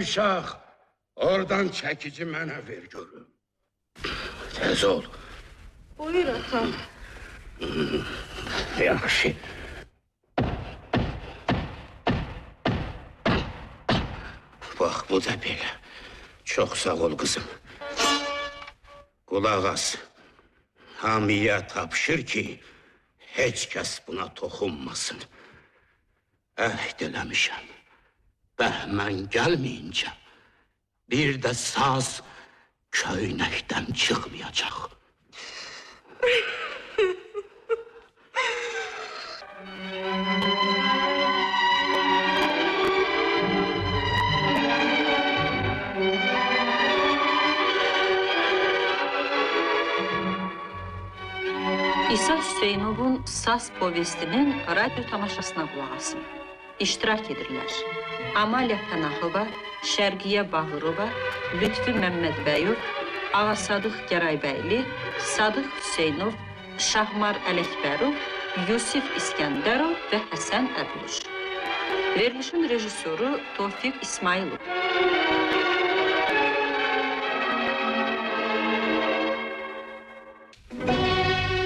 uşaq, oradan çəkici mənə ver görüm. Tez ol. Buyur atam. Yaxşı. Bax, bu da belə. Çox sağ ol, qızım. Qulaq as. Hamiyə tapşır ki, heç kəs buna toxunmasın. Əhd eləmişəm. Bəhmən gəlməyincə, bir də saz köynəkdən çıxmayacaq. İsa Hüseynovun Saz povestinin radyo tamaşasına qulaq asın. İştirak edirlər. Amalya Pənahova, Şərqiyə Bağırova, Lütfü Məmmədbəyov, Ağa Sadıq Gəraybəyli, Sadıq Hüseynov, Şahmar Ələkbərov, Yusif İskəndərov və Həsən Əbülüş. Verilişin rejissoru Tofiq İsmailov.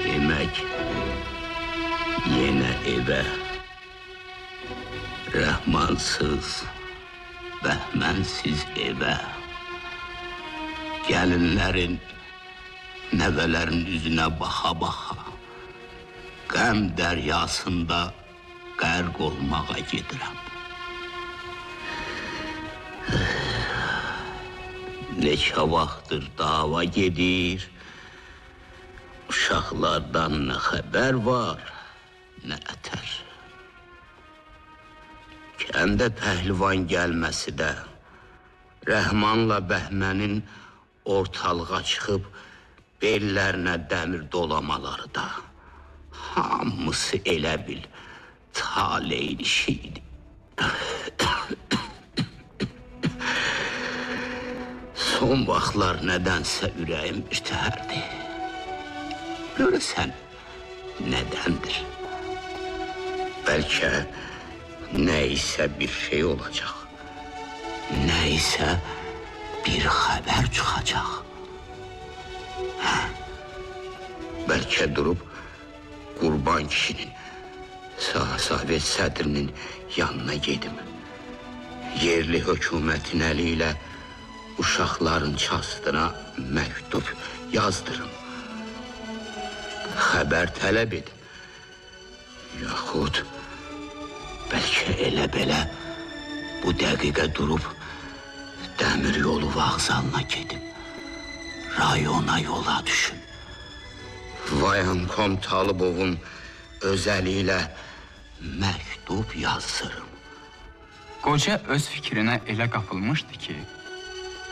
Demək, yenə evə rəhmansız, bəhmənsiz evə gəlinlərin, nəvələrin üzünə baxa-baxa qəm dəryasında qərq olmağa gedirəm. Neçə vaxtdır dava gedir, uşaqlardan nə xəbər var, nə ətər. Kəndə pəhlivan gəlməsi də, Rəhmanla Bəhmənin ortalığa çıxıb bellərinə dəmir dolamaları da, hamısı elə bil taleyin işiydi. Son vaxtlar nədənsə ürəyim birtəhərdi. Görəsən, nədəndir? Bəlkə nə isə bir şey olacaq. Nə isə bir xəbər çıxacaq. Bəlkə durub Qurban kişinin, Sovet sədrinin yanına gedim. Yerli hökumətin əli ilə uşaqların çastına məktub yazdırım. Xəbər tələb edin. Yaxud bəlkə elə belə bu dəqiqə durub dəmir yolu vağzalına gedim. Rayona yola düşün. Vayankom Talıbovun özəli ilə məktub yazdırım. Qoca öz fikrinə elə qapılmışdı ki,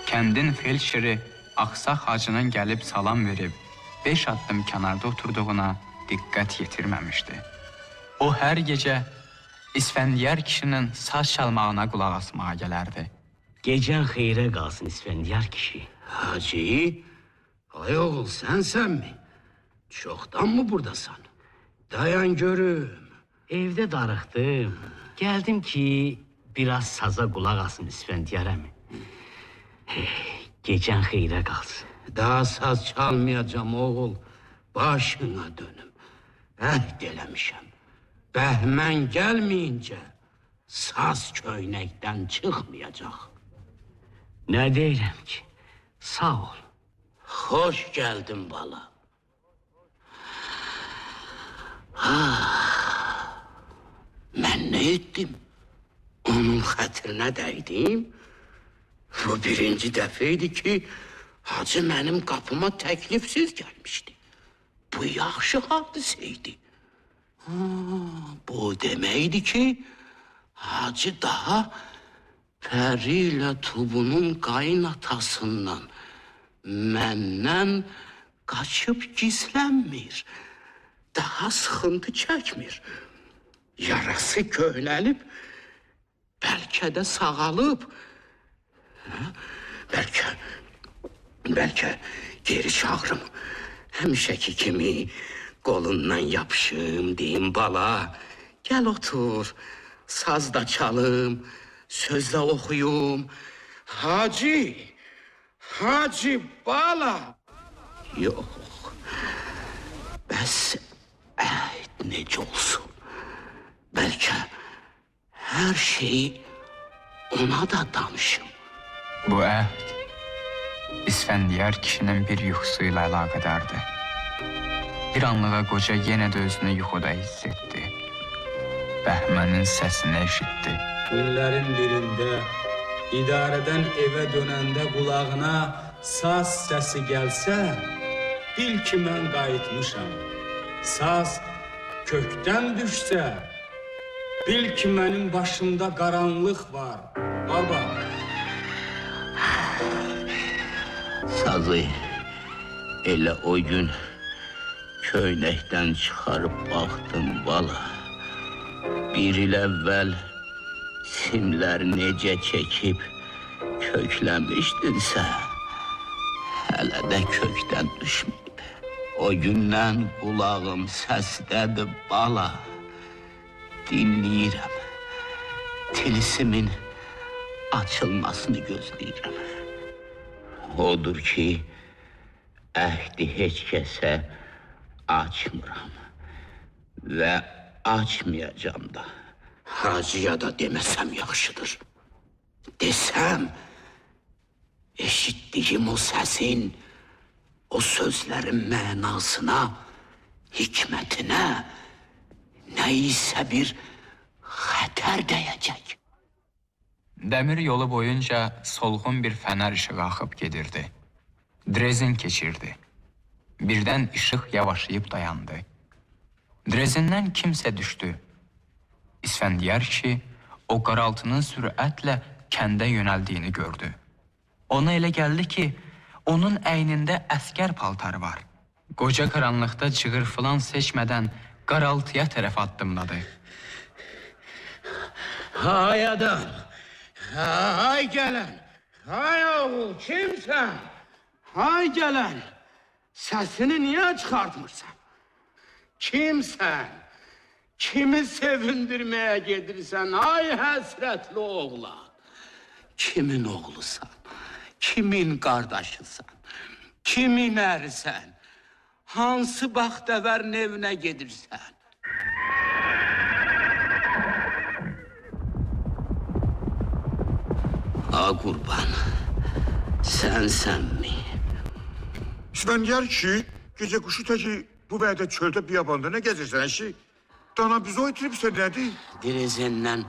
kəndin felçeri Axsaq Hacının gəlib salam verib 5 addım kənarda oturduğuna diqqət yetirməmişdi. O hər gecə İsfəndiyar kişinin saz çalmağına qulaq asmağa gələrdi. Gecən xeyrə qalsın İsfəndiyar kişi. Hacı, ay oğul sənsənmi? Çoxdan mı buradasan? Dayan görüm. Evdə darıxdım. Gəldim ki, biraz saza qulaq asın İsfəndiyar əmi. Gecən xeyrə qalsın. Daha saz çalmayacağım oğul. Başına dönüm. Əhd eləmişəm. Bəhmən gəlməyincə saz köynəkdən çıxmayacaq. Nə deyirəm ki? Sağ ol. Xoş gəldin bala. Mən nə etdim? Onun xətrinə dəydim. Bu birinci dəfə idi ki, Hacı mənim qapıma təklifsiz gəlmişdi. Bu yaxşı hadisə idi. Bu deməkdir ki, Hacı daha Pəri ilə Tubunun qaynatasından məndən qaçıb gizlənmir. Daha sıxıntı çəkmir. Yarası köhnəlib, bəlkə də sağalıb. Bəlkə geri çağırım. Həmişəki kimi qolundan yapışım, deyim bala. Gəl otur, saz da çalım, söz də oxuyum. Hacı, Hacı bala. Yok, bəs necə olsun? Bəlkə hər şeyi ona da danışım. Bu əhd İsfəndiyar kişinin bir yuxusuyla əlaqədardır. Bir anlığa qoca yenə də özünü yuxuda hiss etdi. Bəhmənin səsini eşitdi. Günlərin birində idarədən evə dönəndə qulağına saz səsi gəlsə, bil ki mən qayıtmışam. Saz kökdən düşsə, bil ki mənim başımda qaranlıq var. Baba. Sazı elə o gün köynəkdən çıxarıb baxdım bala. Bir il əvvəl simlər necə çəkib kökləmişdinsə, hələ də kökdən düşməyib. O gündən qulağım səsdədir bala. Dinləyirəm. Tilisimin açılmasını gözləyirəm. Odur ki, əhdi heç kəsə açmıram və açmayacam da. Hacıya da deməsəm yaxşıdır. Desəm, eşitdiyim o səsin, o sözlərin mənasına, hikmətinə nə isə bir xətər dəyəcək. Dəmir yolu boyunca solğun bir fənər işığı axıb gedirdi. Drezin keçirdi. Birdən işıq yavaşlayıb dayandı. Drezindən kimsə düşdü. İsfəndiyar kişi o qaraltının sürətlə kəndə yönəldiyini gördü. Ona elə gəldi ki, onun əynində əskər paltarı var. Qoca qaranlıqda cığır filan seçmədən qaraltıya tərəf addımladı. Hay adam, hay gələn, hay oğul, kimsən? Hay gələn, səsini niyə çıxartmırsan? Kimsən? Kimi sevindirməyə gedirsən, ay həsrətli oğlan? Kimin oğlusan? Kimin qardaşısan? Kimin ərisən? Hansı baxtəvərin evinə gedirsən? A qurban, sənmi? İsfəndiyar ki, gecə quşu təki bu vədə çöldə biyabanda nə gəzirsən əşi? Dana bizi oyitiribsə nədir? Drezindən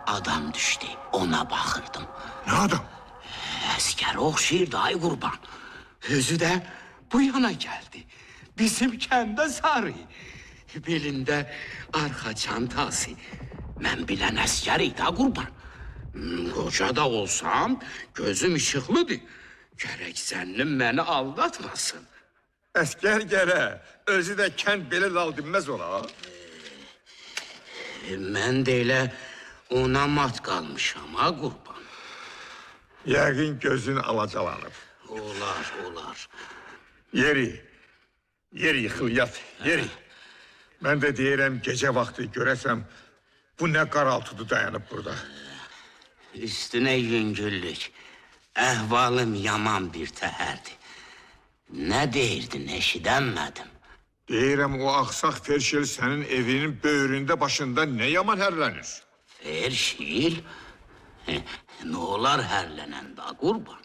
adam düşdü, ona baxırdım. Nə adam? Əskər oxşayırdı ay qurban. Özü də bu yana gəldi. Bizim kəndə sarı. Belində arxa çantası. Mən bilən əskər idi ha qurban. Qoca da olsam gözüm işıqlıdır. Gərək zənnim məni aldatmasın. Əskər gələ, özü də kənd belə lal dinməz ola. Mən də elə ona mat qalmışam ha qurban. Yəqin gözün alacalanıb. Olar. Yeri yıxıl, yat, yeri. Mən də deyirəm, gecə vaxtı görəsəm, bu nə qaraltıdır dayanıb burada. Üstünə yüngüllük, əhvalım yaman bir təhərdi. Nə deyirdin, eşidənmədim. Deyirəm, o axsaq Ferşil sənin evinin böyründə başında nə yaman hərlənir? Ferşil? Nə olar hərlənəndə qurban?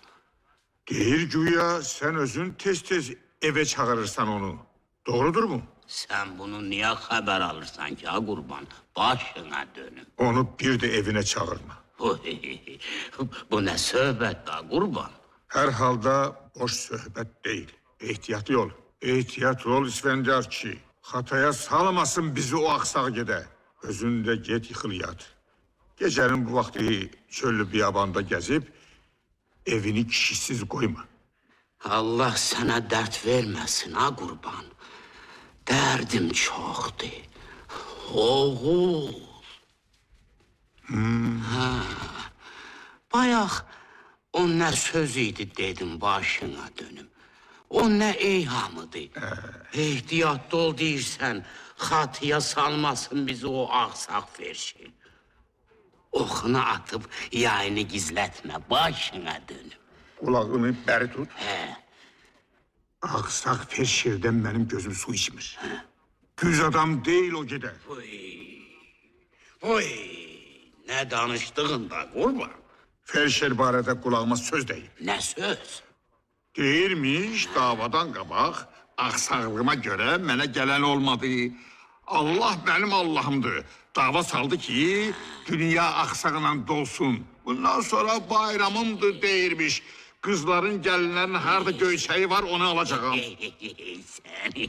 Deyir güya, sən özün tez-tez evə çağırırsan onu. Doğrudur mu? Sən bunu niyə xəbər alırsan ki, ha qurban? Başına dönüm. Onu bir də evinə çağırma. Bu nə söhbət da qurban? Hər halda boş söhbət deyil. Ehtiyatlı ol. Ehtiyatlı ol İsfəndiyar ki, xataya salmasın bizi o axsaq gedə. Özün də get yıxıl yat. Gecənin bu vaxtı çöllü biyabanda gəzib, evini kişisiz qoyma. Allah sənə dərd verməsin ha qurban. Dərdim çoxdur. Oğul. Bayaq o nə söz idi dedim başına dönüm. O nə eyhamıdır. Ehtiyatlı ol deyirsən, xatıya salmasın bizi o ağsaq Ferşil. Oxunu atıb yayını gizlətmə, başına dönüm. Qulağını bəri tut. Ağsaq Ferşirdən mənim gözüm su içmir. Düz adam deyil o gedə. Oy, nə danışdığın da qurban. Ferşir barədə qulağıma söz deyib. Nə söz? Deyirmiş davadan qabaq, ağsaqlığıma görə mənə gələn olmadı. Allah mənim Allahımdır. Dava saldı ki, dünya ağsaqla dolsun. Bundan sonra bayramımdır deyirmiş. Qızların, gəlinlərin harda göyçəyi var, onu alacağım. Səni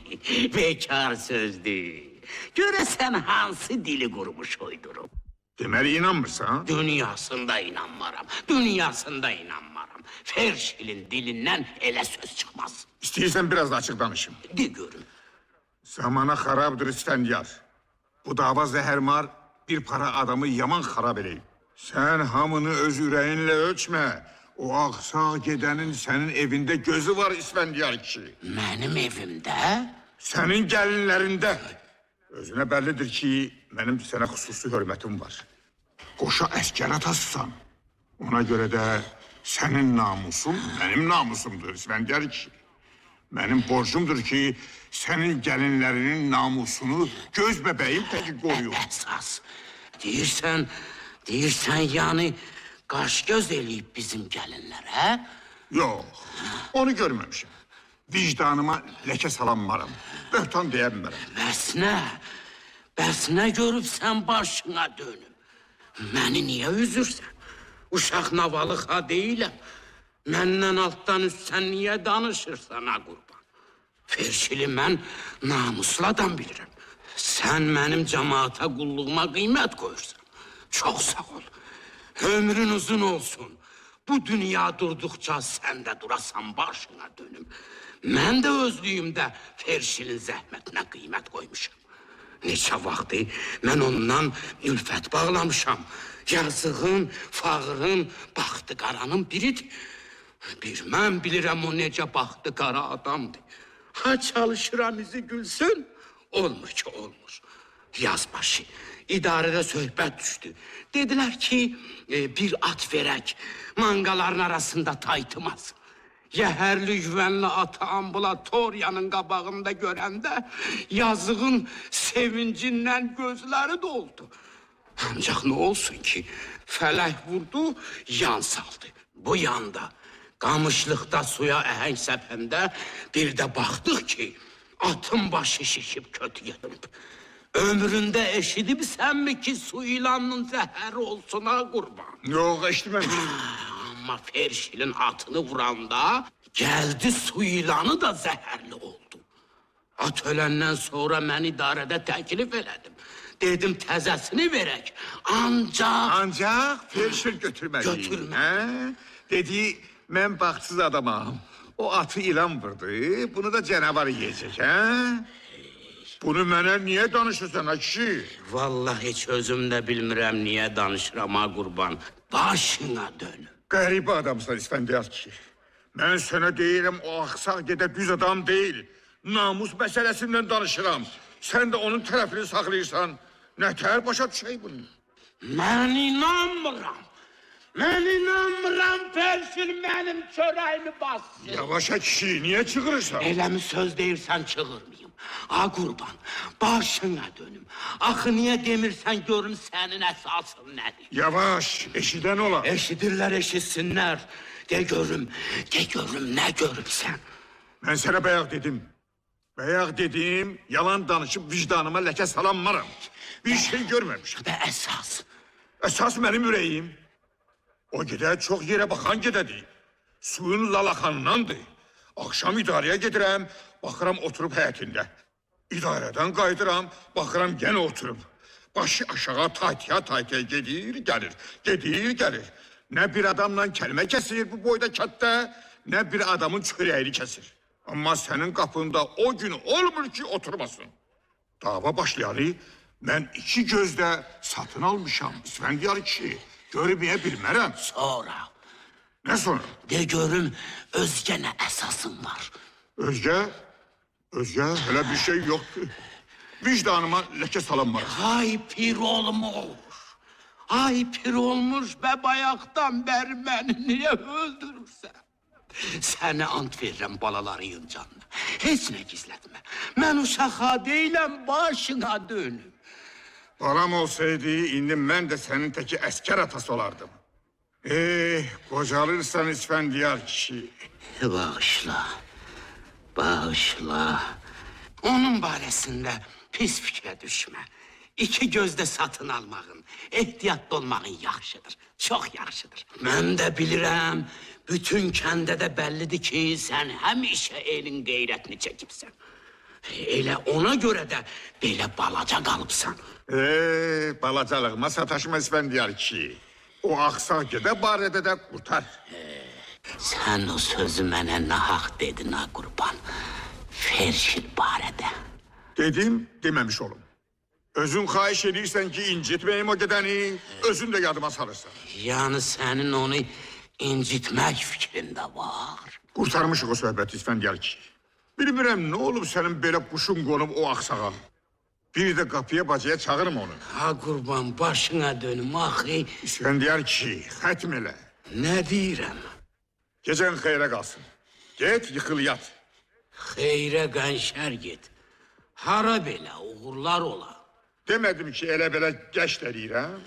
bekar sözdür. Görəsən hansı dili qurmuş uydurum? Deməli inanmırsan? Dünyasında inanmaram, dünyasında inanmaram. Ferşilin dilindən elə söz çıxmaz. İstəyirsən biraz da açıq danışım. De görüm. Zamana xarabdır İsfəndiyar. Bu dava zəhərmar bir para adamı yaman xarab eləyib. Sən hamını öz ürəyinlə ölçmə. O ağsaq gedənin sənin evində gözü var İsfəndiyar kişi. Mənim evimdə? Sənin gəlinlərində. Özünə bəllidir ki, mənim sənə xüsusi hörmətim var. Qoşa əskər atasısan. Ona görə də sənin namusun mənim namusumdur İsfəndiyar kişi. Mənim borcumdur ki, sənin gəlinlərinin namusunu göz bəbəyim təki qoruyur. Əsas. Deyirsən yəni qaş göz eləyib bizim gəlinlər, hə? Yox, onu görməmişim. Vicdanıma ləkə salanmaram. Böhtan deyə bilmərəm. Bəs nə görübsən başına dönüm? Məni niyə üzürsən? Uşaq navalı ha deyiləm. Məndən altdan üstsən niyə danışırsan ha qurban? Ferşili mən namuslu adam bilirəm. Sən mənim cəmaata qulluğuma qiymət qoyursan. Çox sağ ol. Ömrün uzun olsun. Bu dünya durduqca sən də durasan başına dönüm. Mən də özlüyümdə Ferşilin zəhmətinə qiymət qoymuşam. Neçə vaxtı mən ondan ülfət bağlamışam. Yazığın, fağırın, baxtı qaranın biridir. Bir mən bilirəm o necə baxtı qara adamdır. Ha çalışıram izi gülsün, olmur ki olmur. Yazbaşı, idarədə söhbət düşdü. Dedilər ki, bir at verək, manqaların arasında taytımaz. Yəhərli güvənli atı ambulatoriyanın qabağında görəndə yazığın sevincindən gözləri doldu. Ancaq nə olsun ki, fələk vurdu, yan saldı. Bu yanda, qamışlıqda suya əhəng səpəndə bir də baxdıq ki, atın başı şişib kötüyə dönüb. Ömründə eşidibsənmi ki, su ilanının zəhəri olsun ha qurban? Yox, eşitmədim. Amma Ferşilin atını vuranda gəldi su ilanı da zəhərli oldu. At öləndən sonra mən idarədə təklif elədim. Dedim təzəsini verək. Ancaq Ferşil götürmədi. Götürmədi. Dedi, mən baxsız adamam. O atı ilan vurdu, bunu da canavar yiyəcək, hə? Bunu mənə niyə danışırsan, ha kişi? Vallahi heç özüm də bilmirəm niyə danışıram ha qurban. Başına dönüm. Qəribə adamsan İsfəndiyar kişi. Mən sənə deyirəm, o axsaq gedə düz adam deyil. Namus məsələsindən danışıram. Sən də onun tərəfini saxlayırsan. Nətər başa düşək bunu? Mən inanmıram. Mən inanmıram Ferşil mənim çörəyimi bassın. Yavaşa kişi, niyə çığırırsan? Eləmi söz deyirsən çığırmayım. A qurban, başına dönüm. Axı niyə demirsən görüm sənin əsasın nədir? Yavaş, eşidən ola. Eşidirlər, eşitsinlər. De görüm nə görübsən? Mən sənə bayaq dedim. Bayaq dedim, yalan danışıb vicdanıma ləkə salanmaram. Bir şey görməmişəm. Və əsas? Əsas mənim ürəyim. O gedə çox yerə baxan gedədir. Suyun lalaxanındandır. Axşam idarəyə gedirəm, baxıram oturub həyətində. İdarədən qayıdıram, baxıram yenə oturub. Başı aşağı taytaya gedir, gəlir. Nə bir adamla kəlmə kəsir bu boyda kətdə, nə bir adamın çörəyini kəsir. Amma sənin qapında o gün olmur ki, oturmasın. Dava başlayanı mən 2 gözdə satın almışam, İsfəndiyar kişi. Görməyə bilmərəm. Sonra? Nə sonra? De görüm, özgə nə əsasın var? Özgə hələ bir şey yoxdur. Vicdanıma ləkə salanmaram. Ay pir olmuş. Ay pir olmuş be bayaktan beri beni niye öldürürsen? Seni ant verirəm balaların canına. Heç nə gizlətmə. Mən uşağa deyiləm, başına dönüm. Balam olsaydı indi mən də sənin teki əskər atası olardım. Qocalırsan İsfendiyar kişi. Bağışla, bağışla. Onun barəsində pis fikrə düşmə. İki gözdə satın almağın, ehtiyatlı olmağın yaxşıdır, çox yaxşıdır. Mən də bilirəm, bütün kəndə də bəllidir ki, sən həmişə elin qeyrətini çəkibsən. Elə ona görə də belə balaca qalıbsan. Balacalığıma sataşma İsfendiyar kişi. O aksaq gedə barədə də qurtar. Sən o sözü mənə nahaq dedin ha qurban. Ferşil barədə. Dedim, deməmiş olum. Özün xahiş edirsən ki, incitməyim o gedəni, özün də yadıma salırsan. Yəni sənin onu incitmək fikrində var. Qurtarmışıq o söhbəti İsfendiyar kişi. Bilmirəm, nə olub sənin belə quşun qonub o aksağa? Bir də qapıya bacaya çağırım onu. Ha qurban, başına dönüm axı. İsfendiyar kişi, xətm elə. Nə deyirəm? Gecən xeyrə qalsın. Get, yıxıl, yat. Xeyrə qənşər get. Hara belə uğurlar ola. Demədim ki, elə belə gəşt eləyirəm.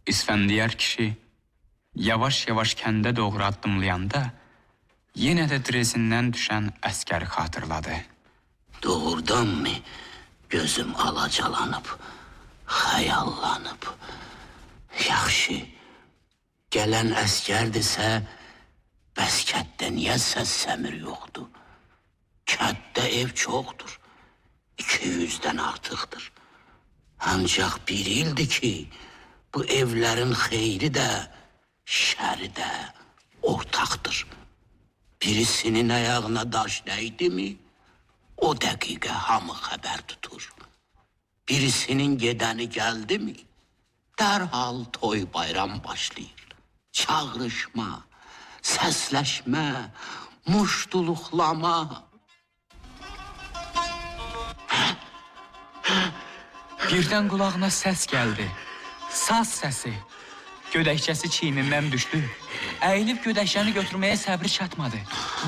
İsfendiyar kişi yavaş-yavaş kəndə doğru addımlayanda yenə də drezindən düşən əskəri xatırladı. Doğrudanmı gözüm alacalanıb, xəyallanıb? Yaxşı, gələn əskərdirsə, bəs kətdə niyə səs-səmir yoxdur? Kətdə ev çoxdur, 200-dən artıqdır. Ancaq bir ildir ki, bu evlərin xeyri də, şəri də ortaqdır. Birisinin ayağına daş dəydi mi, o dəqiqə hamı xəbər tutur. Birisinin gedəni gəldi mi, dərhal toy bayram başlayır. Çağrışma, səsləşmə, muştuluqlama. Birdən qulağına səs gəldi. Saz səsi. Gödəkçəsi çiynindən düşdü. Əyilib gödəkçəni götürməyə səbri çatmadı.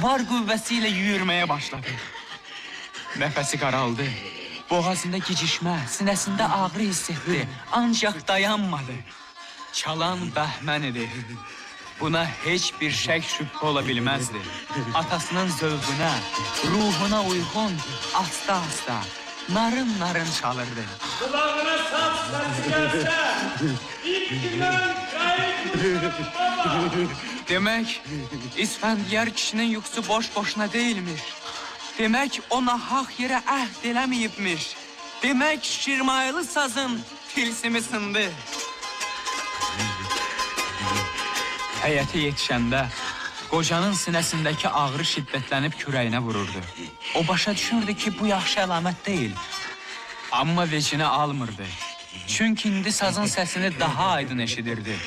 Var qüvvəsi ilə yüyürməyə başladı. Nəfəsi qaraldı. Boğazında gicişmə, sinəsində ağrı hiss etdi. Ancaq dayanmadı. Çalan Bəhmən idi. Buna heç bir şək şübhə ola bilməzdi. Atasının zövqünə, ruhuna uyğun, asta-asta, narın-narın çalırdı. Kulağına saz sesi gelse, ilkinden kayıp baba. Demək, İsfendiyar kişinin yuxusu boş-boşuna deyilmiş. Demək, o nahaq yerə əhd eləməyibmiş. Demək, şirmayılı sazın tilsimi sındı. Həyətə yetişəndə qocanın sinəsindəki ağrı şiddətlənib kürəyinə vururdu. O başa düşürdü ki, bu yaxşı əlamət deyil. Amma vecinə almırdı. Çünki indi sazın səsini daha aydın eşidirdi.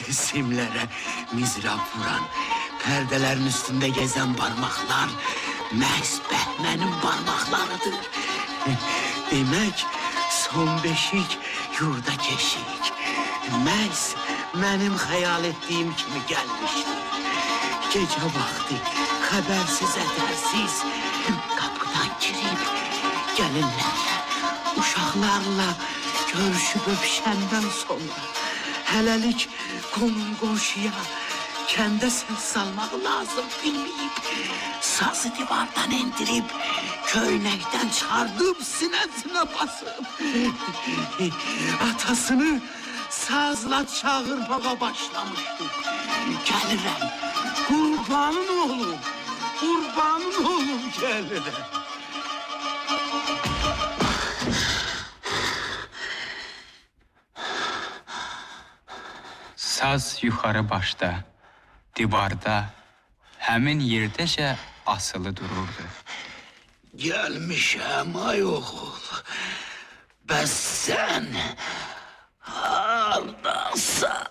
Simlərə mizrab vuran, pərdələrin üstündə gəzən barmaqlar məhz Bəhmənin barmaqlarıdır. Demək, son beşik yurda keşik. Məhz mənim xəyal etdiyim kimi gəlmişdi. Gecə vaxtı xəbərsiz, ədərsiz qapıdan girib gəlinlərlə, uşaqlarla görüşüb öpüşəndən sonra hələlik qonum qonşuya kəndə səs salmaq lazım bilməyib, sazı divardan endirib, köynəkdən çıxardıb sinəsinə basıb atasını sazla çağırmağa başlamışdı. Gəlirəm, qurbanın oğlum gəlirəm. Saz yuxarı başda, divarda, həmin yerdəcə asılı dururdu. Gəlmişəm ay oğul, bəs sən hardasan?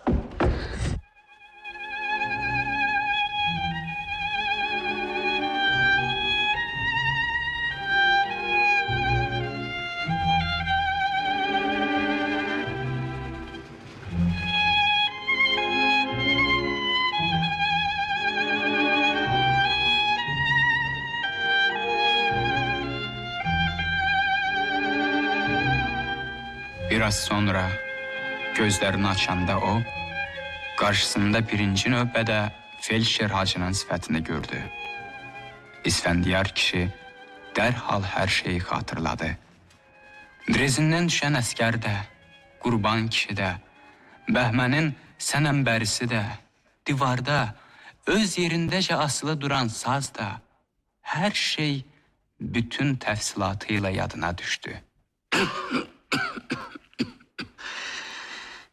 Biraz sonra gözlerini açanda o, karşısında birinci növbədə felçer hacının sifətini gördü. İsfəndiyar kişi dərhal hər şeyi xatırladı. Drezindən düşən əskər də, Qurban kişi də, Bəhmənin sənəmbərisi də, divarda öz yerindəcə asılı duran saz da, hər şey bütün təfsilatıyla yadına düşdü.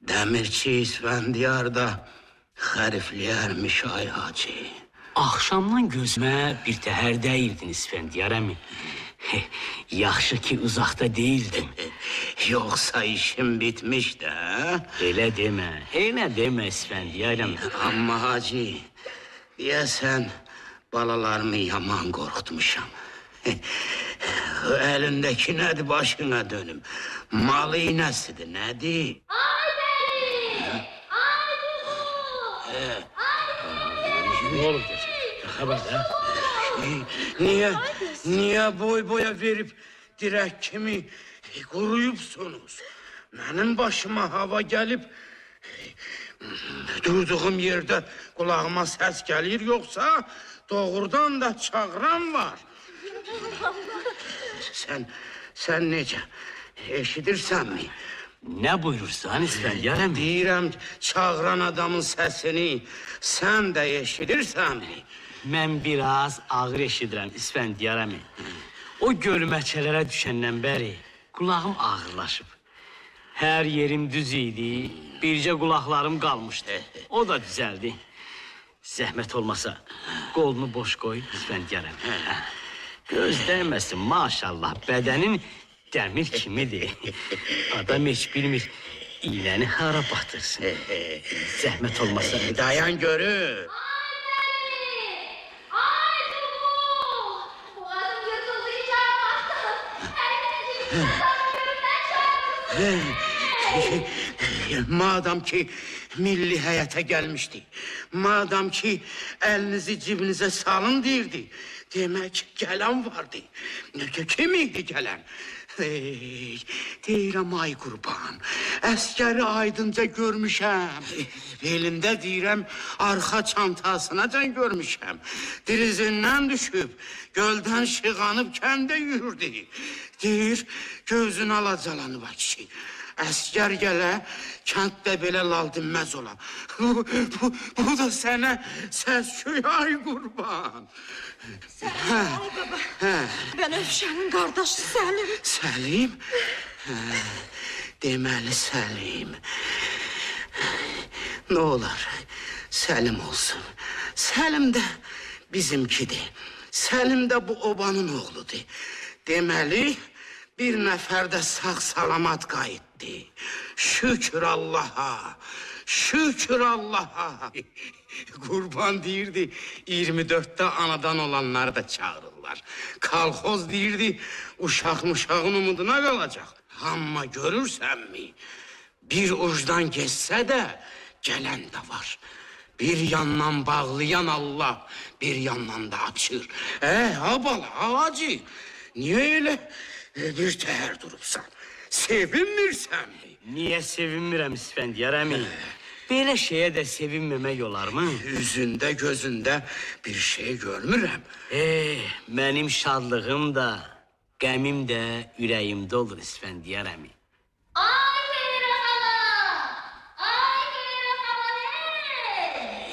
Demirçi İsfendiyar'da xərifləyərmiş ay hacı. Axşamdan gözümə bir təhər dəyirdin İsfəndiyar əmi. Yaxşı ki, uzaqda değildim. Yoksa işim bitmiş de. Elə demə İsfəndiyar əmi. Amma hacı, deyəsən balalarımı yaman qorxutmuşam. Elindeki nədir başına dönüm? Malı iğnəsidir, nədir? Ne olur desin? Xəbər də. Niye boy boya verip direk kimi quruyubsunuz? Benim başıma hava gelip durduğum yerde kulağıma ses gelir, yoksa doğrudan da çağıran var. Sen necə? Eşidirsən mi? Nə buyurursan İsfəndiyar əmi? Deyirəm, çağıran adamın səsini sen de eşidirsən mi? Mən biraz ağır eşidirəm İsfəndiyar əmi. O gölməçələrə düşəndən bəri qulağım ağırlaşıb. Hər yerim düz idi, bircə qulaqlarım qalmışdı. O da düzəldi. Zəhmət olmasa qolunu boş qoy İsfəndiyar əmi. Göz dəyməsin, maşallah, bədənin dəmir kimidir. Adam heç bilmir, iğnəni hara batırsın. Zəhmət olmasa... Dayan görür. Madem ki milli heyete gelmişti, madem ki elinizi cibinize salın deyirdi, demek gelen vardı. Kim idi gelen? Deyirəm ay qurban, əskəri aydınca görmüşəm. Belində deyirəm, arxa çantasınacan görmüşəm. Dirizindən düşüb, göldən şığanıb kəndə yürürdü. Deyir, gözün alacalanıb ay kişi. Əskər gələ, kənddə belə lal dinməz ola. Bu da sənə səs-küy ay qurban. Ay baba, ben Öfşənin qardaşı Səlim. Səlim? Deməli Səlim. Ne olar, Səlim olsun. Səlim də bizimkidir. Səlim də bu obanın oğludur. Deməli, bir nəfər də sağ-salamat qayıtdı. Şükür Allah'a, şükür Allah'a. Qurban deyirdi, 24'te anadan olanları da çağırırlar. Kalkoz deyirdi, uşağın umuduna kalacak. Amma görürsen mi? Bir ucdan geçse de gelen de var. Bir yandan bağlayan Allah, bir yandan da açır. Ha bala, hacı, niye öyle bir teher durupsan? Sevinmirsen mi? Niyə sevinmirəm İsfəndiyar əmi? Belə şeyə də sevinməmək olarmı? Yüzünde gözünde bir şey görmürəm. Mənim şadlığım da, qəmim də ürəyimdə olur İsfəndiyar əmi.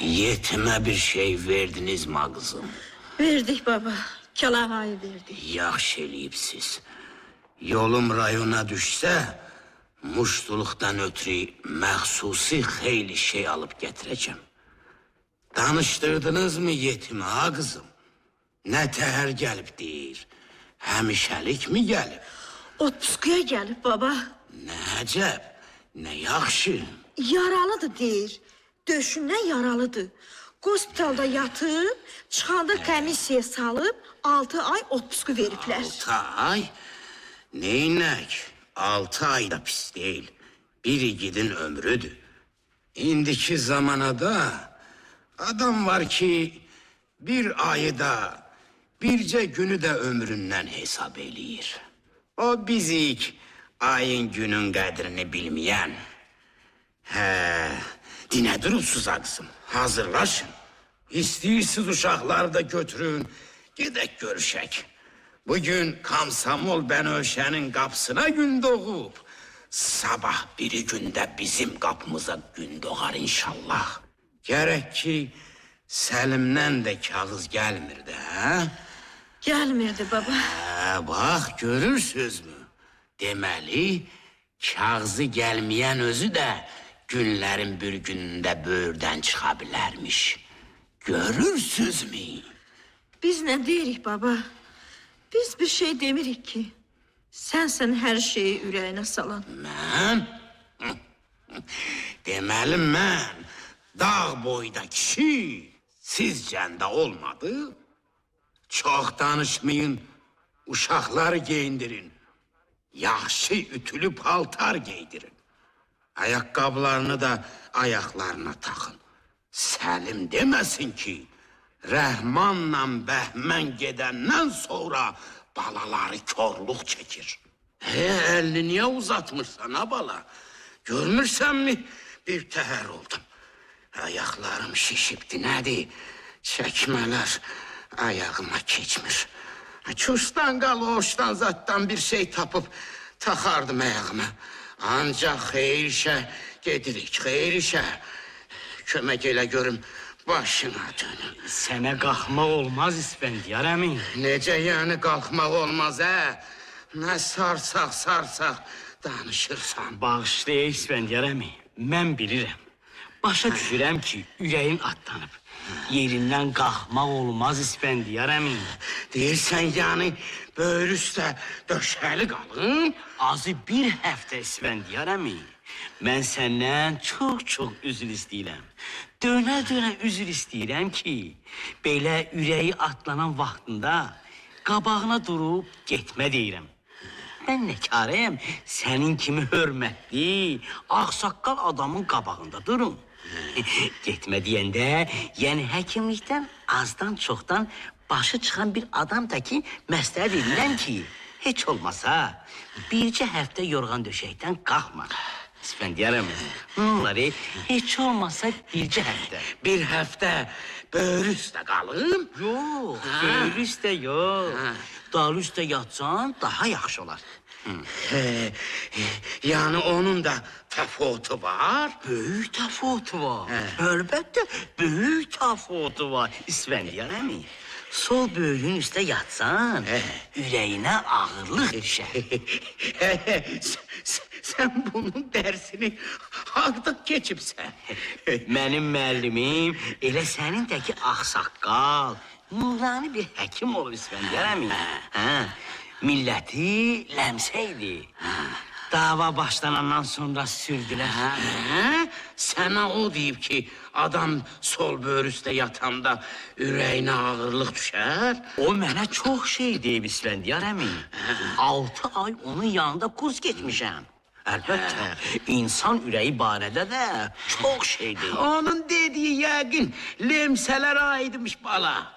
Yetime bir şey verdiniz mi kızım? Verdik baba, Kəlağayı verdik. Yaxşı eləyibsiz. Yolum rayona düşse, muştuluqdan ötürü məxsusi xeyli şey alıp getireceğim. Danıştırdınız mı yetimi ha kızım? Ne teher gelip deyir, həmişəlik mi gelip? Otpuskaya gelip baba. Ne əcəb, ne yaxşı. Yaralıdır deyir. Döşündən yaralıdır. Hospitalda yatıb, çıxanda komisiya salıb 6 ay otpusku veriblər. 6 ay? Neynək? 6 ay da pis değil. Bir igidin ömrüdür. İndiki zamanada adam var ki bir ayı da birce günü de ömründen hesap eləyir. O bizik ayın günün qədrini bilməyən. Dinə durursuz ağzım, hazırlaşın. İstəyirsiniz uşaqları da götürün, gedək görüşək. Bugün Komsomol Bənövşənin qapısına gün doğub. Sabah biri gündə bizim qapımıza gün doğar inşallah. Gərək ki, Səlimdən də kağız gəlmirdi, hə? Gelmirdi baba. Bax, görürsünüzmü? Deməli, kağızı gəlməyən özü də günlərin bir günündə böyürdən çıxa bilərmiş. Görürsünüzmü? Biz ne deyirik baba? Biz bir şey demirik ki. Sensin her şeyi yüreğine salan. Mən? Deməli mən dağ boyda kişi sizcəndə olmadı. Çox danışmayın, uşaqları geyindirin. Yaxşı ütülü paltar giydirin. Ayaqqabılarını da ayaqlarına taxın. Səlim deməsin ki, Rəhmanla Bəhmən gedəndən sonra balaları korluq çəkir. Əlini niyə uzatmışsan ha bala? Görmürsənmi? Bir təhər oldum. Ayaqlarım şişibdi, nədir? Çəkmələr ayağıma keçmir. Çustan qal, oşdan zatdan bir şey tapıb taxardım ayağıma. Ancaq xeyir işə gedirik, xeyir işə. Kömək elə görüm, başına dönüm. Sənə qalxmaq olmaz İsfəndiyar əmi. Necə yəni qalxmaq olmaz, hə? Nə sarsaq danışırsan. Bağışlaya İsfəndiyar əmi, mən bilirəm. Başa düşürəm ki, ürəyin atlanıb. Yerindən qalxmaq olmaz İsfəndiyar əmi. Deyirsən yəni böyür üstə döşəli qalın? Azı bir həftə İsfəndiyar əmi. Mən səndən çox üzr istəyirəm. Dönə üzr istəyirəm ki, belə ürəyi atlanan vaxtında qabağına durub getmə deyirəm. Mən nəkarəm, sənin kimi hörmətli, ağsaqqal adamın qabağında durum. Getmə deyəndə, yəni həkimlikdən azdan çoxdan başı çıxan bir adam da ki, məsləhət edirəm ki, heç olmasa bircə həftə yorğan döşəkdən qalxma. İsfəndiyar əmi, onları heç olmasa bircə həftə. Bir həftə böyür üstə qalım? Yox, böyür üstə yox. Dal üstə yatsan daha yaxşı olar. Yəni onun da təfotu var? Böyük təfotu var. Əlbəttə, böyük təfotu var. İsfəndiyar əmi, sol böyrün üstə yatsan, ürəyinə ağırlıq düşər. Sən bunun dərsini harda keçibsən? Mənim müəllimim elə sənin təki ağsaqqal, nurani bir həkim olub İsfəndiyar əmi. Milləti ləmsəydi. Dava başlanandan sonra sürdülər. Sənə o deyib ki, adam sol böyür üstə yatanda ürəyinə ağırlıq düşər? O mənə çox şey deyib İsfəndiyar əmi. 6 ay onun yanında kurs geçmişəm. Əlbəttə, insan ürəyi barədə də çox şey deyib. Onun dediyi yəqin lemsələrə aidmiş bala.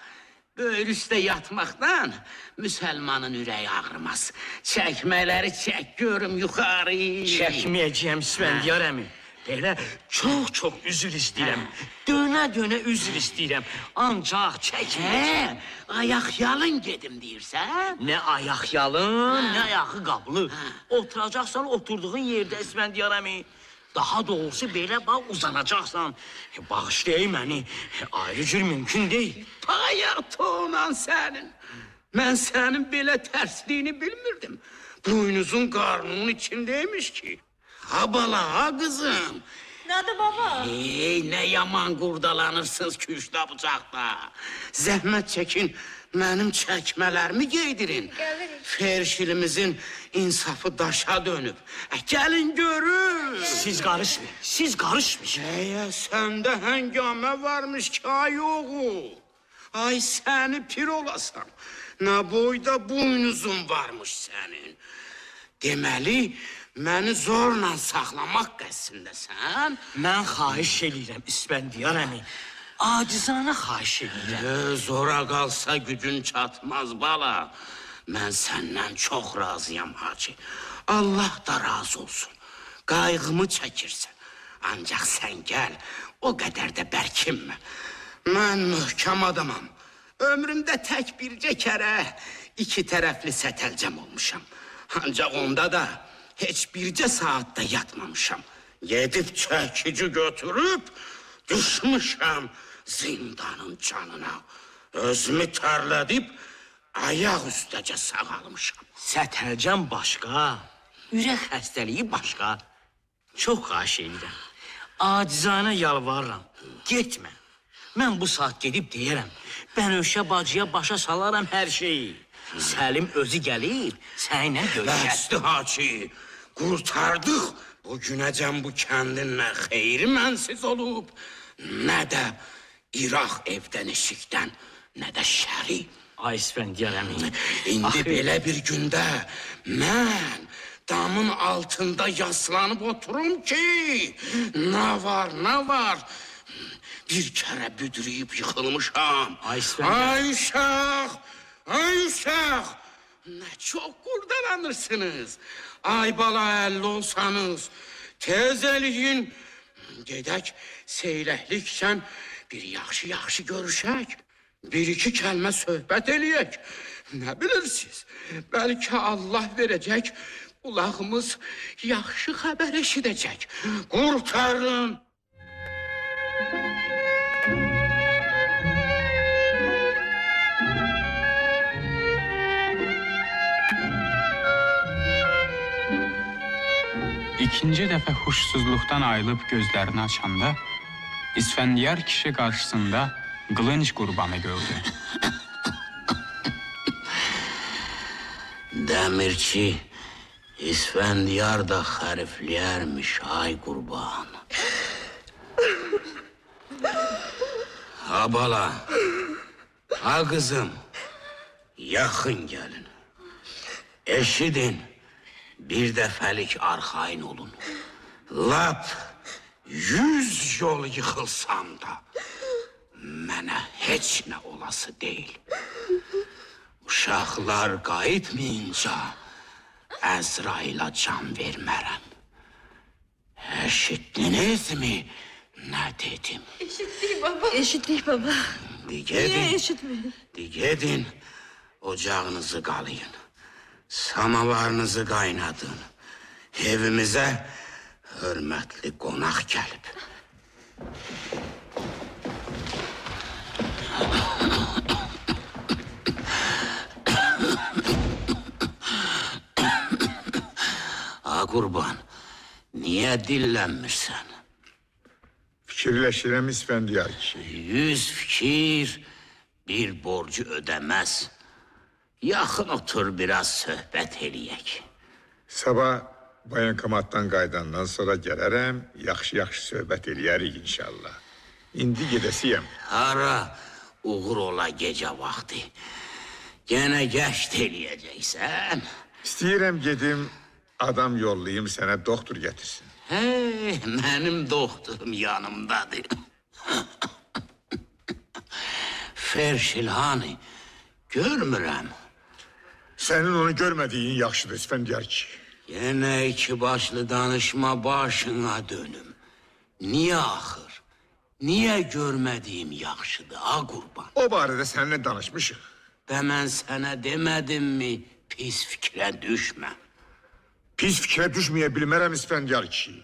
Böyür üstə yatmaqdan müsəlmanın ürəyi ağrımaz. Çəkmələri çək görüm yuxarı. Çəkməyəcəyəm İsfəndiyar əmi. Belə çox üzr istəyirəm. Dönə üzr istəyirəm. Ancaq çəkməyəcəyəm. Ayaq yalın gedim deyirsən? Nə ayaq yalın, nə ayağı qablı. Oturacaqsan oturduğun yerdə İsfəndiyar əmi. Daha doğrusu belə bax uzanacaqsan. Bağışlayın məni. Ayrı cür mümkün deyil. Bayat olan sənin. Mən sənin belə tərsliyini bilmirdim. Buynuzun qarnının içindeymiş ki. Ha bala, ha kızım. Nədir baba? Nə yaman qurdalanırsınız küşdə bucaqda. Zəhmət çəkin, mənim çəkmələrimi geydirin. Ferşilimizin insafı daşa dönüb. Gəlin görün. Siz qarışmayın. Səndə həngamə varmış ki, ay oğul. Ay səni pir olasan. Nə boyda buynuzun varmış sənin. Deməli, məni zorla saxlamaq qəsdindəsən? Mən xahiş eləyirəm İsfəndiyar əmi. Acizanə xahiş eləyirəm. Zora qalsa gücün çatmaz bala. Mən səndən çox razıyam hacı. Allah da razı olsun. Qayğımı çəkirsən. Ancaq sən gəl, o qədər də bərkinmə. Mən möhkəm adamam. Ömrümdə tək bircə kərə iki tərəfli sətəlcəm olmuşam. Ancaq onda da heç bircə saatda yatmamışam. Gedib çəkici götürüb düşmüşəm zindanın canına. Özümü tərlədib ayaq üstəcə sağalmışam. Sətəlcəm başqa, ürək xəstəliyi başqa. Çox xahiş edirəm. Acizanə yalvarıram. Getmə. Mən bu saat gedib deyərəm. Bənövşə bacıya başa salaram hər şeyi. Səlim özü gəlib, səninlə görüşər. Bəsdir Hacı, qurtardıq. Bugünəcən bu kəndin nə xeyri mənsiz olub, nə də İraq evdən eşikdən, nə də şəri. Ay İsfəndiyar əmi. İndi belə bir gündə mən damın altında yaslanıb oturum ki, nə var? Bir kərə büdrüyüb yıxılmışam. Ay İsfəndiyar. Ay uşaq! Nə çox qurdalanırsınız. Ay bala 50 olsanız, tez eləyin. Gedək seyrəkliksən bir yaxşı görüşək. Bir iki kəlmə söhbət eləyək. Nə bilirsiniz? Bəlkə Allah verəcək, qulağımız yaxşı xəbər eşidəcək. Qurtarın. İkinci dəfə huşsuzluqdan ayılıb gözlərini açanda, İsfəndiyar kişi qarşısında qılınc qurbanı gördü. Dəmirçi, İsfəndiyar da xərifləyərmiş, ay qurban. Ha bala, ha qızım, yaxın gəlin. Eşidin, bir dəfəlik arxayın olun. Lap 100 yol yıxılsam da mənə heç nə olası deyil. Uşaqlar qayıtmayınca Əzrailə can vermərəm. Eşitdinizmi nə dedim? Eşitdik baba. Eşitdik baba. Niye eşitmeyin? Gedin, ocağınızı qalayın. Samavarınızı qaynadın. Evimizə hörmətli qonaq gəlib. Ha qurban, niyə dillənmirsən? Fikirləşirəm İsfəndiyar kişi. 100 fikir bir borcu ödəməz. Yaxın otur, biraz söhbət eləyək. Sabah bayankomatdan qaydandan sonra gələrəm, yaxşı söhbət eləyərik inşallah. İndi gedəsiyəm. Hara uğur ola gecə vaxtı. Yenə gəşt eləyəcəksən. İstəyirəm gedim, adam yollayım sənə doktor gətirsin. Hey, mənim doktorum yanımdadır. Ferşilhani, görmürəm. Sənin onu görmədiyin yaxşıdır İsfəndiyar kişi. Yenə iki başlı danışma başına dönüm. Niyə axır? Niyə görmədiyim yaxşıdır, a qurban? O barədə səninlə danışmışıq. Və mən sənə demədimmi pis fikrə düşmə. Pis fikrə düşməyə bilmərəm İsfəndiyar kişi.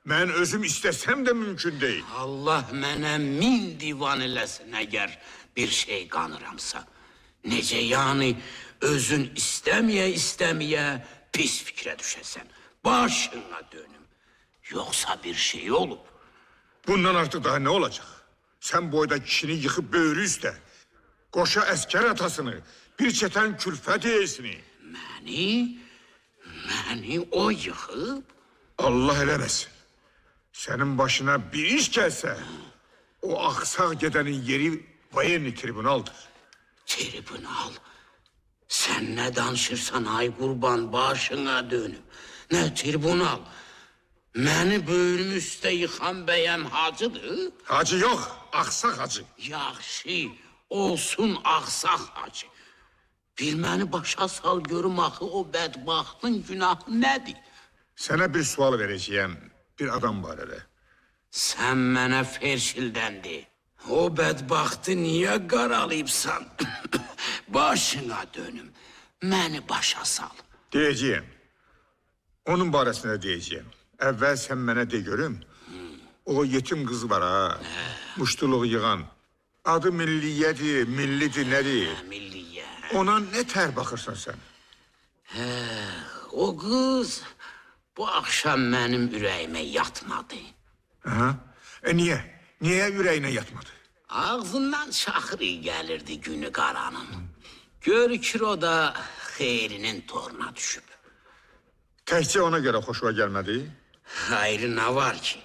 Mən özüm istəsəm də mümkün deyil. Allah mənə 1000 divan eləsin əgər bir şey qanıramsa. Necə yəni özün istəməyə pis fikrə düşəsən. Başına dönüm. Yoxsa bir şey olub. Bundan artıq daha nə olacaq? Sən boyda kişini yıxıb böyrü üstə. Qoşa əskər atasını, bir çətən külfət eyesini. Məni o yıxıb? Allah eləməsin. Sənin başına bir iş gəlsə, o axsaq gedənin yeri Vayenni tribunaldır. Tribunal? Sən nə danışırsan ay qurban, başına dönüm. Nə tribunal? Məni böyrüm üstə yıxan bəyəm hacıdır? Hacı yox, axsaq hacı. Yaxşı, olsun axsaq hacı. Bir məni başa sal görüm axı o bədbaxtın günahı nədir? Sənə bir sual verəcəyəm, bir adam barədə. Sən mənə Ferşildəndir. O bədbaxtı niyə qaralayıbsan? Başına dönüm, məni başa sal. Deyəcəyəm. Onun barəsində deyəcəyəm. Əvvəl sən mənə de görüm. O yetim qız var ha, muştuluq yığan. Adı Milliyədir, millidir, nədir? Milliyə. Ona nə tər baxırsan sən? O qız bu axşam mənim ürəyimə yatmadı. Aha. Niyə? Niyə ürəyinə yatmadı? Ağzından şaxırı gəlirdi günü qaranın. Görükür o da xeyrinin toruna düşüb. Təkcə ona görə xoşuna gəlmədi? Hayrı nə var ki?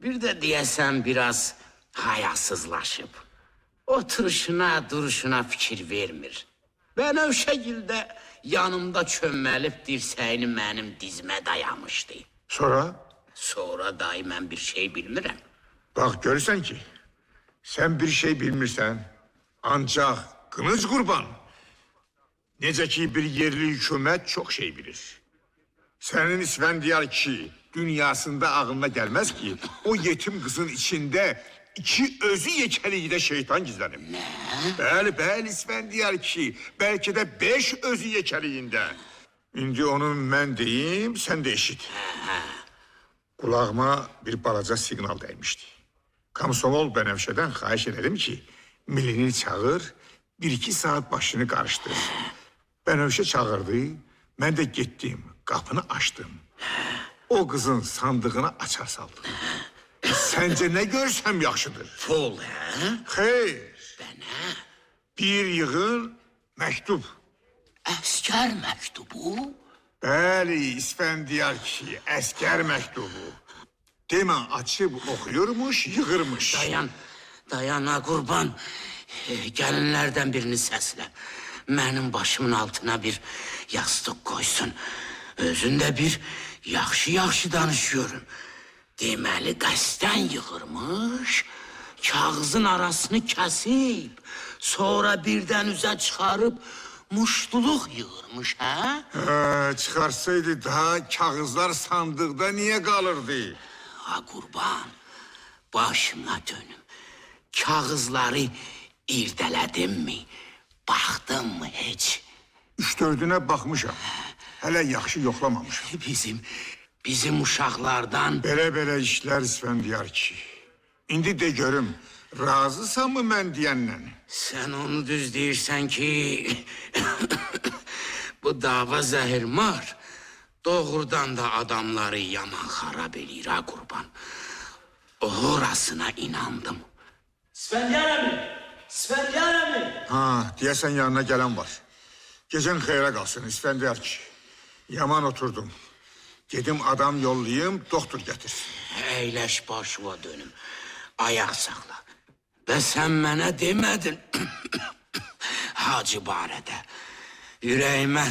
Bir də deyəsən biraz hayasızlaşıb. Oturuşuna, duruşuna fikir vermir. Bənövşəgildə yanımda çömməlib dirsəyini mənim dizmə dayamışdı. Sonra? Sonra dayı mən bir şey bilmirəm. Bax görürsən ki, sən bir şey bilmirsən, ancaq qınıc qurban. Necə ki bir yerli hükümət çox şey bilir. Sənin İsfəndiyar ki, dünyasında ağlına gəlməz ki, o yetim qızın içində iki özü yekəlikdə şeytan gizlənib. Nə? Bəli, bəli İsfəndiyar ki, bəlkə də 5 özü yekəliyində. İndi onu mən deyim, sən də eşit. Qulağıma bir balaca siqnal dəymişdi. Komsomol Bənövşədən xahiş edelim ki, Millini çağır, 1-2 saat başını qarışdır. Bənövşə çağırdı, mən də getdim, qapını açdım. O qızın sandığına açar saldım. Səncə nə görsəm yaxşıdır? Pul, hə? Xeyr, Bənə? bir yığın məktub. Əskər məktubu? Bəli, İsfəndiyar ki, əskər məktubu. Demə açıb oxuyurmuş, yığırmış. Dayan ha qurban. Gəlinlərdən birini səslə. Mənim başımın altına bir yastıq qoysun. Özündə bir yaxşı danışıyorum. Deməli qəsdən yığırmış, kağızın arasını kəsib, sonra birdən üzə çıxarıb muştuluq yığırmış, hə? Çıxarsaydı daha kağızlar sandıqda niyə qalırdı? Ha qurban, başıma dönüm. Kağızları irdələdim mi? Baxdım mı heç? 3-4-ünə baxmışam. Hələ yaxşı yoxlamamışam. Bizim uşaqlardan... Belə işlər İsfəndiyar ki. İndi de görüm, razısan mı mən deyəndən? Sən onu düz deyirsən ki... bu dava zəhirmar. Doğrudan da adamları yaman xarab eləyir ha qurban. Orasına inandım. İsfəndiyar əmi! İsfəndiyar əmi! Ha, deyəsən yanına gələn var. Gecən xeyrə qalsın İsfəndiyar ki. Yaman oturdum. Gedim adam yollayayım, doktor gətirsin. Əyləş başıma dönüm. Ayaq saxla. Və sən mənə demədin. Hacı barədə. Ürəyimə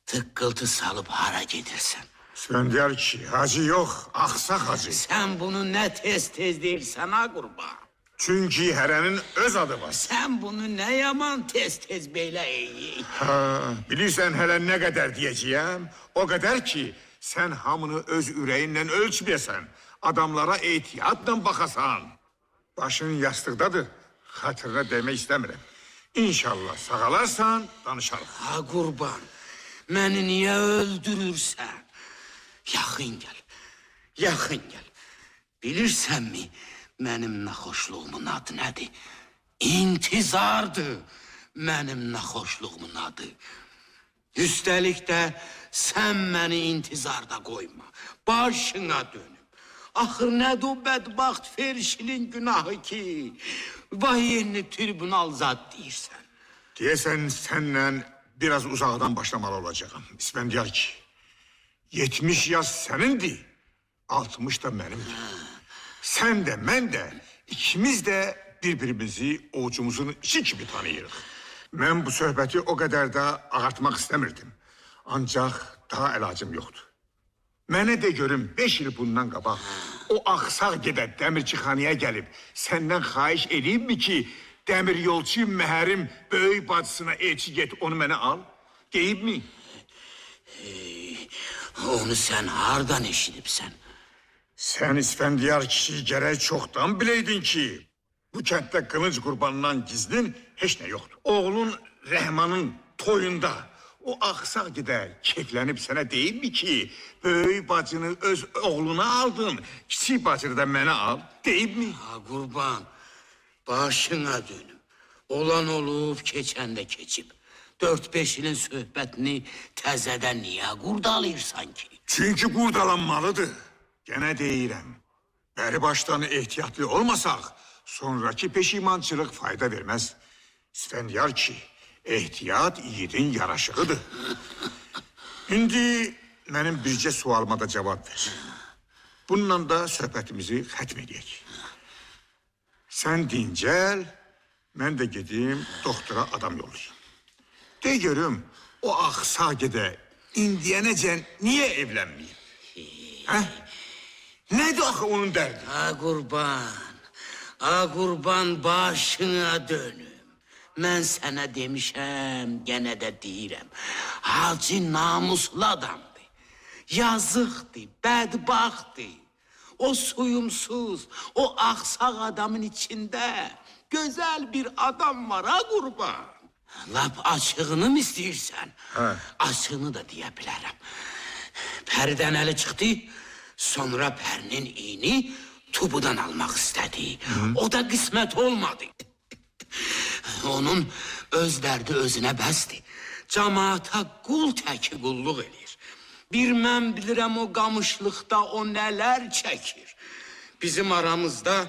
tıqqıltı salıb hara gedirsən. İsfəndiyar ki, hacı yox, axsaq hacı. Sən bunu nə tez deyirsən ha qurban. Çünki hərənin öz adı var. Sən bunu nə yaman tez belə eyik. Ha, bilirsən hələ nə qədər deyəcəyəm? O qədər ki, sən hamını öz ürəyindən ölçməyəsən. Adamlara ehtiyatla baxasan. Başın yastıqdadır, xatırına dəymək istəmirəm. İnşallah sağalarsan, danışarıq. Ha qurban, məni niyə öldürürsən? Yaxın gəl. Bilirsənmi, mənim naxoşluğumun adı nədir? İntizardır mənim naxoşluğumun adı. Üstəlik də sən məni intizarda qoyma. Başına dönüm. Axır nədir o bədbaxt Ferşilin günahı ki? Vayenli tribunal zad deyirsən. Deyəsən sənlə biraz uzaqdan başlamalı olacağım. İsfəndiyar ki, 70 yaş sənindir, 60 da mənimdir. Sən də, mən də, ikimiz də bir-birimizi ovucumuzun içi kimi tanıyırıq. Mən bu söhbəti o qədər də ağartmaq istəmirdim. Ancaq daha əlacım yoxdur. Mənə de görüm, 5 il bundan qabaq o axsaq gedə dəmirçixanaya gəlib səndən xahiş edeyim mi ki, Dəmir yolçu Məhərim böyük bacısına elçi get, onu mənə al. Deyib mi? Onu sən hardan eşidibsən? Sən İsfəndiyar kişiyi gərək çoxdan bileydin ki, bu kənddə qılınc qurbanından gizlin heç nə yoxdur. Oğlun Rəhmanın toyunda o axsaq gedə keyflənib sənə deyibmi ki, böyük bacını öz oğluna aldın, kiçik bacını da mənə al, deyibmi? Ha qurban, başına dönüm. Olan olub, keçən də keçib. 4-5 ilin söhbətini təzədən niyə qurdalayırsan ki? Çünki qurdalanmalıdır. Gene deyirəm, bəri başdan ehtiyatlı olmasaq, sonraki peşimançılıq fayda verməz. İsfəndiyar ki, ehtiyat yiğidin yaraşığıdır. İndi mənim bircə sualıma da cavab ver. Bununla da söhbətimizi xətm edək. Sən dincəl, mən də gedim doktora adam yollayayım. De görüm, o axsa gedə indiyənəcən niyə evlənməyim? Hə? Nədir axı onun dərdi? Ha qurban başına dönüm. Mən sənə demişəm, gene də deyirəm. Hacı namuslu adamdır. Yazıqdır, bədbaxtdır. O suyumsuz, o axsaq adamın içində gözəl bir adam var ha qurban. Lap açığını mı istəyirsən? Hə. Açığını da deyə bilərəm. Pərdən əli çıxdı, sonra pərinin iyini tubudan almaq istədi. O da qismət olmadı. Onun öz dərdi özünə bəsdir. Camaata qul təki qulluq edir. Bir mən bilirəm o qamışlıqda o nələr çəkir. Bizim aramızda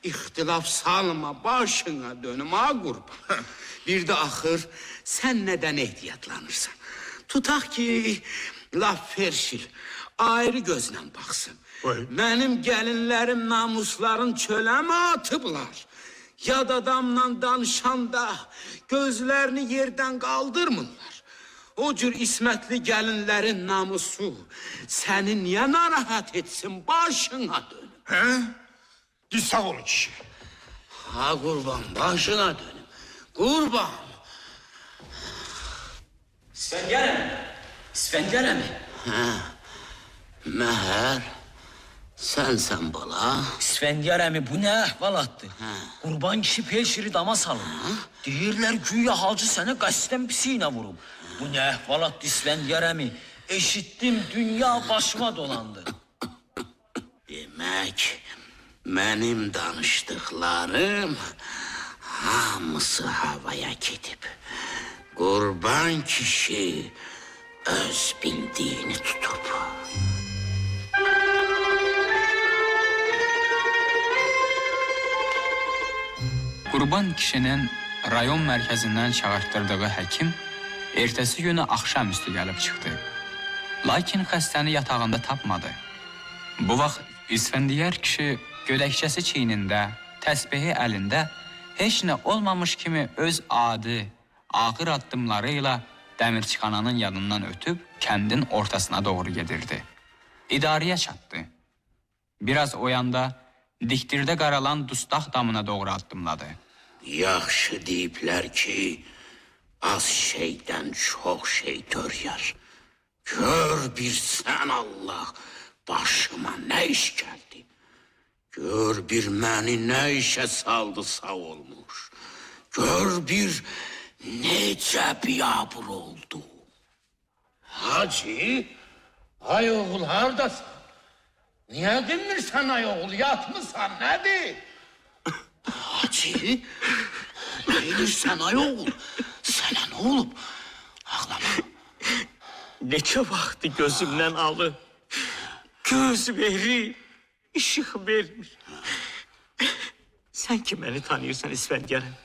ixtilaf salma, başına dönüm ha qurban. Bir də axır, sən nədən ehtiyatlanırsan? Tutaq ki, laf ferşil, ayrı gözlə baxsın. Vay. Mənim gəlinlərim namusların çöləmə atıblar. Yad adamla danışanda gözlərini yerdən qaldırmırlar. O cür ismətli gəlinlərin namusu səni niyə narahat etsin, başına dönüm? Hə? Di sağ ol kişi. Ha qurban, başına dönüm. Qurban. İsfəndiyar əmi. Məhər, sənsən bala. İsfəndiyar əmi, bu nə əhvalatdır? Qurban kişi pelşiri dama salıb. Deyirlər güya halcı sənə qəsdən pisiylə vurub. Bu nə əhvalatdır İsfəndiyar əmi? Eşitdim, dünya başıma dolandı. Demək, mənim danışdıqlarım hamısı havaya gedib. Qurban kişi öz bildiyini tutub. Qurban kişinin rayon mərkəzindən çağırtdırdığı həkim ertəsi günü axşamüstü gəlib çıxdı. Lakin xəstəni yatağında tapmadı. Bu vaxt İsfəndiyar kişi gödəkçəsi çiynində, təsbehi əlində heç nə olmamış kimi öz adi, ağır addımları ilə dəmirçixananın yanından ötüb kəndin ortasına doğru gedirdi. İdarəyə çatdı. Biraz oyanda diktirdə qaralan dustaq damına doğru addımladı. Yaxşı deyiblər ki, az şeydən çox şey görər. Gör bir sən Allah, başıma nə iş gəldi. Gör bir məni nə işə saldı sağ olmuş. Gör bir necə biabır oldu. Hacı, ay oğul hardasan? Niyə demirsən ay oğul, yatmısan, nədir? Hacı, ne edirsən ay oğul? Sənə nə olub? Ağlama. Neçə vaxtı gözümdən alır. Göz verir, işıq vermir. Sən ki məni tanıyırsan İsfəndiyar əmi.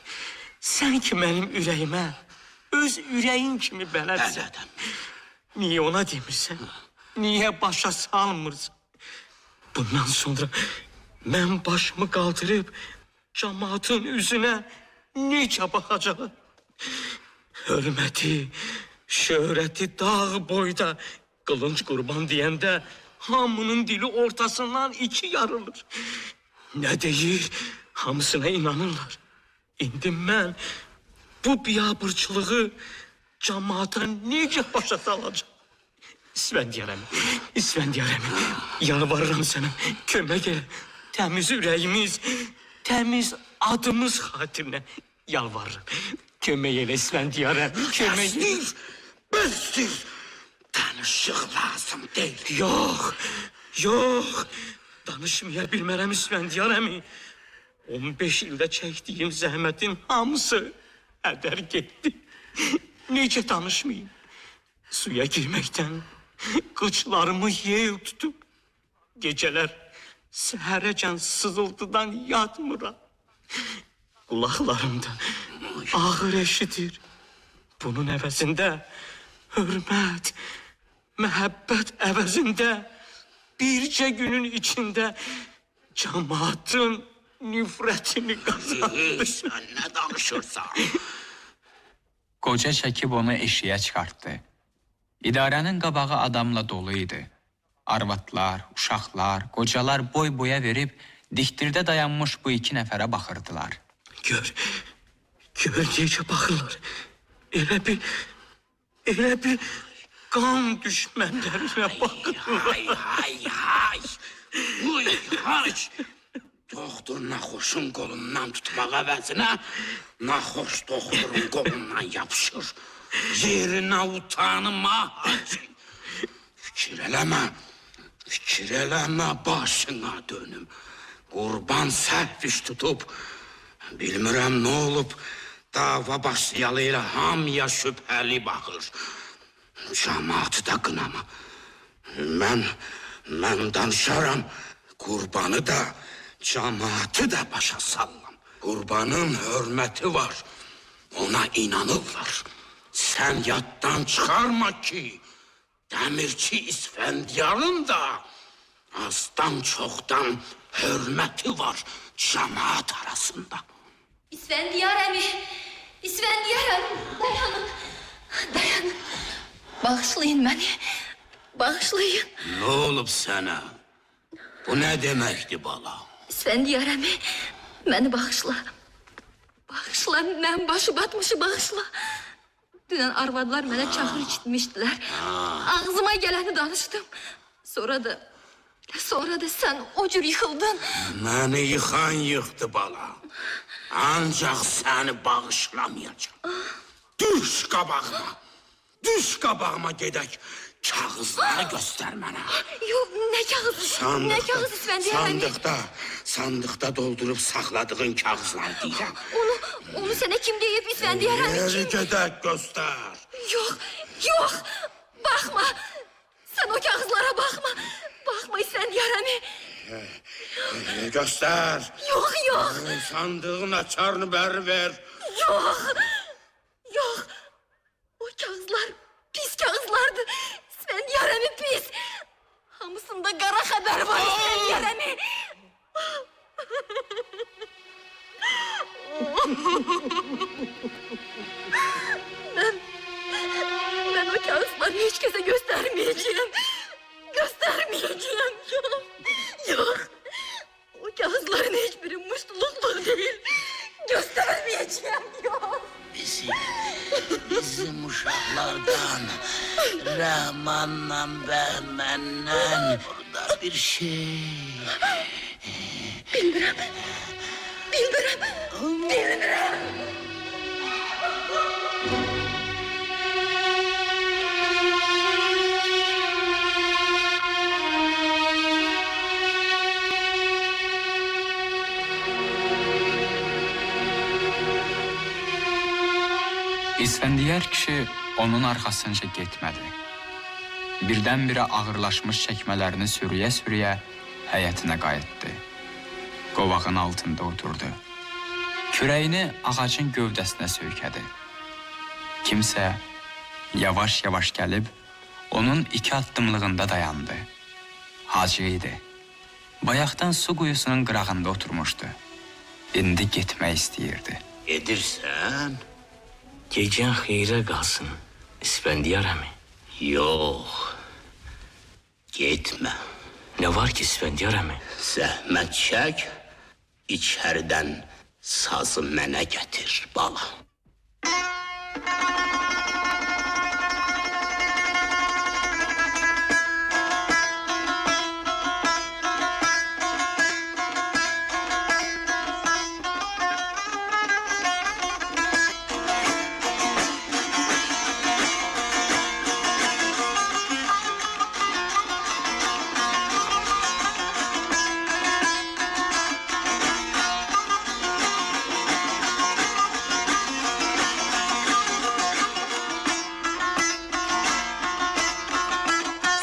Sən ki mənim ürəyimə, öz ürəyin kimi bələdsən. Niyə ona demirsən? Niyə başa salmırsan? Bundan sonra mən başımı qaldırıb cəmaatın üzünə necə baxacağım? Hörməti, şöhrəti dağ boyda qılınc qurban deyəndə hamının dili ortasından iki yarılır. Nə deyir, hamısına inanırlar. İndi mən bu biabırçılığı cəmaata necə başa salacağım? İsfəndiyarəm, yalvarıram sənə, kömək elə. Təmiz ürəyimiz, təmiz adımız xatirinə yalvarıram. Kömək elə İsfəndiyarəm, kömək elə. Bəsdir. Danışıq lazım deyil. Yox. Danışmaya bilmərəm İsfəndiyarəm. 15 ildə çəkdiyim zəhmətin hamısı hədər getdi. Necə danışmayayım? Suya girməkdən qıçlarımı yeyil tutub. Gecələr səhərəcən sızıltıdan yatmıram. Qulaqlarımda ağır eşidir. Bunun əvəzində hörmət, məhəbbət əvəzində bircə günün içində cəmaatın nifrətini qazandı. Sən nə danışırsan? Qoca çəkib onu eşiyə çıxartdı. İdarənin qabağı adamla dolu idi. Arvadlar, uşaqlar, qocalar boy boya verib diktirdə dayanmış bu iki nəfərə baxırdılar. Gör necə baxırlar. Elə bir qan düşmənlərinə baxırlar. Hay. Uy, haç. Doktor naxoşun qolundan tutmaq əvəzinə naxoş doktorun qolundan yapışır. Yerinə utanma hacı. Fikir eləmə başına dönüm. Qurban səhv iş tutub. Bilmirəm nə olub. Dava başlayalı ilə hamıya şübhəli baxır. Cəmaatı da qınama. Mən danışaram. Qurbanı da, cəmaatı da başa sallam. Qurbanın hörməti var. Ona inanırlar. Sən yaddan çıxarma ki, Dəmirçi İsfəndiyarın da azdan çoxdan hörməti var cəmaat arasında. İsfəndiyarəm, dayanın. Bağışlayın məni, bağışlayın. Nə olub sənə? Bu nə deməkdir bala? İsfəndiyarəm, məni bağışla. Bağışla, mən başı batmışı bağışla. Dünən arvadlar mənə çaxır içitmişdilər. Ağzıma gələni danışdım. Sonra da sən o cür yıxıldın. Məni yıxan yıxdı bala. Ancaq səni bağışlamayacağım. Düş qabağıma gedək. Kağızları göstər mənə. Yox, nə kağızı? Nə kağız İsfəndiyarəm? Sandıqda doldurub saxladığın kağızları deyirəm. Onu sənə kim deyib İsfəndiyarəm? Yeri gedək göstər. Yox, baxma. Sən o kağızlara baxma. Baxma İsfəndiyarəm. Göstər. Yox. Sandığın açarını bəri ver. Yox. O kağızlar pis kağızlardı. İsfəndiyarəmi pis. Hamısında qara xəbər var İsfəndiyarəmi. Ben o kağıtları hiç kese göstermeyeceğim. Yok. O kağıtların hiçbiri mutluluklu değil. Göstermeyeceğim, yok. Bizim uşaqlardan, Rəhmanla Bəhməndən burada bir şey. Bilmirəm. İsfəndiyar kişi onun arxasınca getmədi. Birdən-birə ağırlaşmış çəkmələrini sürüyə-sürüyə həyətinə qayıtdı. Qovağın altında oturdu. Kürəyini ağacın gövdəsinə söykədi. Kimsə yavaş-yavaş gəlib onun 2 addımlığında dayandı. Hacı idi. Bayaqdan su quyusunun qırağında oturmuşdu. İndi getmək istəyirdi. Edirsən? Gecən xeyrə qalsın İsfəndiyarəmi. Yox. Getmə. Nə var ki İsfəndiyarəmi? Zəhmət çək, içəridən Sazı mənə gətir, bala.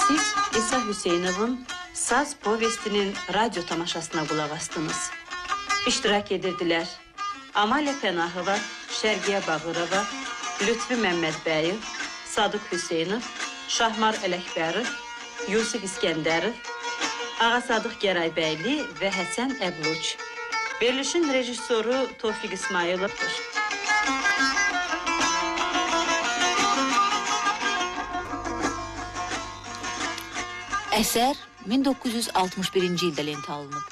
Siz İsa Hüseynovun Saz povestinin radyo tamaşasına qulaq astınız. İştirak edirdilər Amalya Pənahova, Şərqiyə Bağırova, Lütfü Məmmədbəyev, Sadıq Hüseynov, Şahmar Ələkbərov, Yusuf İskəndərov, Ağa Sadıq Gəraybəyli və Həsən Əbluç. Verilişin rejissoru Tofiq İsmayılovdur. Əsər 1961-ci ildə lentə alınıb.